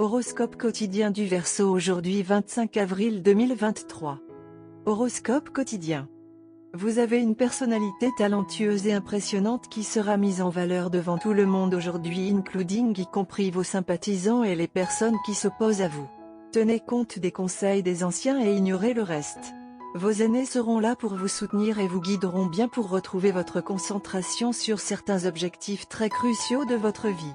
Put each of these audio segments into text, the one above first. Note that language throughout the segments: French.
Horoscope quotidien du Verseau aujourd'hui 25 avril 2023. Horoscope quotidien. Vous avez une personnalité talentueuse et impressionnante qui sera mise en valeur devant tout le monde aujourd'hui, y compris vos sympathisants et les personnes qui s'opposent à vous. Tenez compte des conseils des anciens et ignorez le reste. Vos aînés seront là pour vous soutenir et vous guideront bien pour retrouver votre concentration sur certains objectifs très cruciaux de votre vie.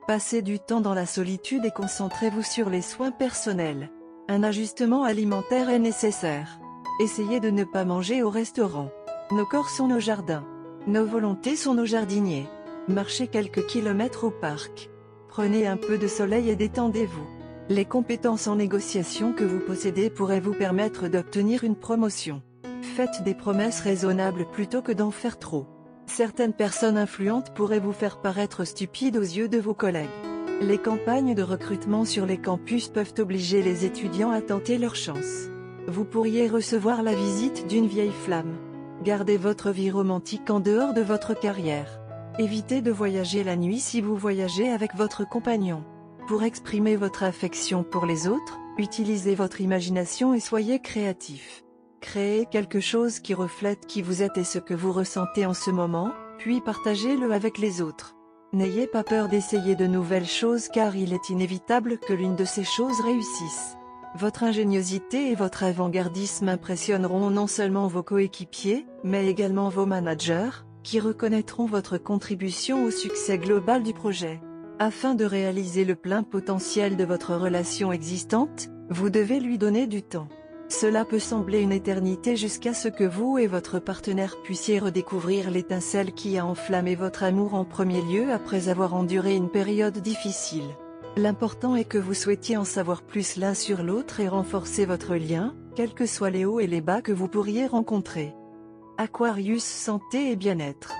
Passez du temps dans la solitude et concentrez-vous sur les soins personnels. Un ajustement alimentaire est nécessaire. Essayez de ne pas manger au restaurant. Nos corps sont nos jardins. Nos volontés sont nos jardiniers. Marchez quelques kilomètres au parc. Prenez un peu de soleil et détendez-vous. Les compétences en négociation que vous possédez pourraient vous permettre d'obtenir une promotion. Faites des promesses raisonnables plutôt que d'en faire trop. Certaines personnes influentes pourraient vous faire paraître stupide aux yeux de vos collègues. Les campagnes de recrutement sur les campus peuvent obliger les étudiants à tenter leur chance. Vous pourriez recevoir la visite d'une vieille flamme. Gardez votre vie romantique en dehors de votre carrière. Évitez de voyager la nuit si vous voyagez avec votre compagnon. Pour exprimer votre affection pour les autres, utilisez votre imagination et soyez créatif. Créez quelque chose qui reflète qui vous êtes et ce que vous ressentez en ce moment, puis partagez-le avec les autres. N'ayez pas peur d'essayer de nouvelles choses car il est inévitable que l'une de ces choses réussisse. Votre ingéniosité et votre avant-gardisme impressionneront non seulement vos coéquipiers, mais également vos managers, qui reconnaîtront votre contribution au succès global du projet. Afin de réaliser le plein potentiel de votre relation existante, vous devez lui donner du temps. Cela peut sembler une éternité jusqu'à ce que vous et votre partenaire puissiez redécouvrir l'étincelle qui a enflammé votre amour en premier lieu après avoir enduré une période difficile. L'important est que vous souhaitiez en savoir plus l'un sur l'autre et renforcer votre lien, quels que soient les hauts et les bas que vous pourriez rencontrer. Aquarius, santé et bien-être.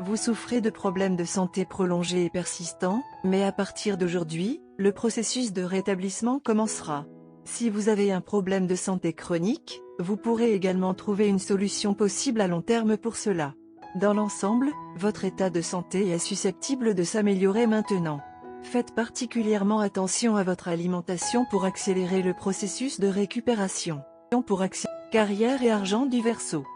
Vous souffrez de problèmes de santé prolongés et persistants, mais à partir d'aujourd'hui, le processus de rétablissement commencera. Si vous avez un problème de santé chronique, vous pourrez également trouver une solution possible à long terme pour cela. Dans l'ensemble, votre état de santé est susceptible de s'améliorer maintenant. Faites particulièrement attention à votre alimentation pour accélérer le processus de récupération. Carrière et argent du Verseau.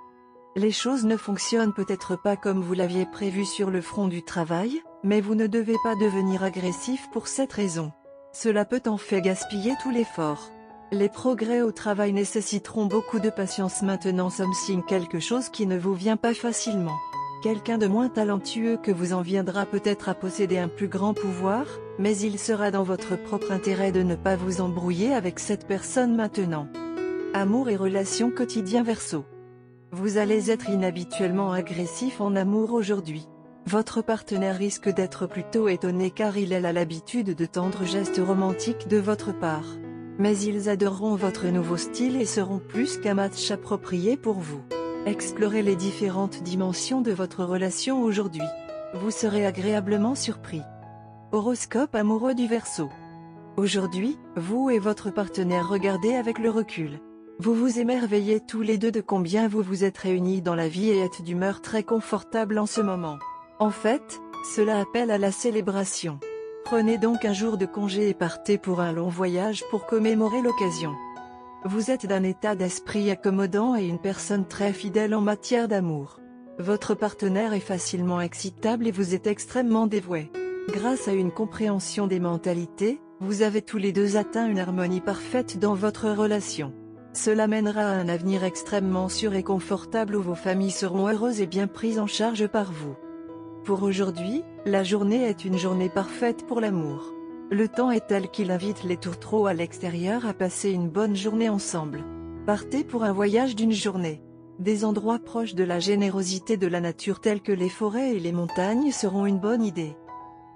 Les choses ne fonctionnent peut-être pas comme vous l'aviez prévu sur le front du travail, mais vous ne devez pas devenir agressif pour cette raison. Cela peut en fait gaspiller tout l'effort. Les progrès au travail nécessiteront beaucoup de patience maintenant, signe quelque chose qui ne vous vient pas facilement. Quelqu'un de moins talentueux que vous en viendra peut-être à posséder un plus grand pouvoir, mais il sera dans votre propre intérêt de ne pas vous embrouiller avec cette personne maintenant. Amour et relations quotidien Verseau. Vous allez être inhabituellement agressif en amour aujourd'hui. Votre partenaire risque d'être plutôt étonné car il a l'habitude de tendres gestes romantiques de votre part. Mais ils adoreront votre nouveau style et seront plus qu'un match approprié pour vous. Explorez les différentes dimensions de votre relation aujourd'hui. Vous serez agréablement surpris. Horoscope amoureux du Verseau. Aujourd'hui, vous et votre partenaire regardez avec le recul. Vous vous émerveillez tous les deux de combien vous vous êtes réunis dans la vie et êtes d'humeur très confortable en ce moment. En fait, cela appelle à la célébration. Prenez donc un jour de congé et partez pour un long voyage pour commémorer l'occasion. Vous êtes d'un état d'esprit accommodant et une personne très fidèle en matière d'amour. Votre partenaire est facilement excitable et vous êtes extrêmement dévoué. Grâce à une compréhension des mentalités, vous avez tous les deux atteint une harmonie parfaite dans votre relation. Cela mènera à un avenir extrêmement sûr et confortable où vos familles seront heureuses et bien prises en charge par vous. Pour aujourd'hui, la journée est une journée parfaite pour l'amour. Le temps est tel qu'il invite les tourtereaux à l'extérieur à passer une bonne journée ensemble. Partez pour un voyage d'une journée. Des endroits proches de la générosité de la nature tels que les forêts et les montagnes seront une bonne idée.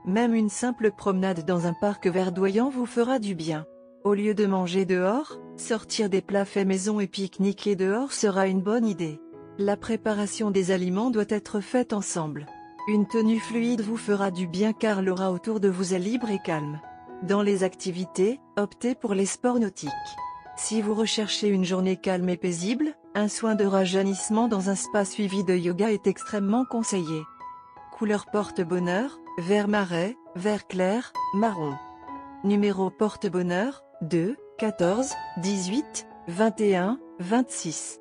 Même une simple promenade dans un parc verdoyant vous fera du bien. Au lieu de manger dehors, sortir des plats faits maison et pique-niquer dehors sera une bonne idée. La préparation des aliments doit être faite ensemble. Une tenue fluide vous fera du bien car l'aura autour de vous est libre et calme. Dans les activités, optez pour les sports nautiques. Si vous recherchez une journée calme et paisible, un soin de rajeunissement dans un spa suivi de yoga est extrêmement conseillé. Couleur porte-bonheur, vert marais, vert clair, marron. Numéro porte-bonheur, 2, 14, 18, 21, 26.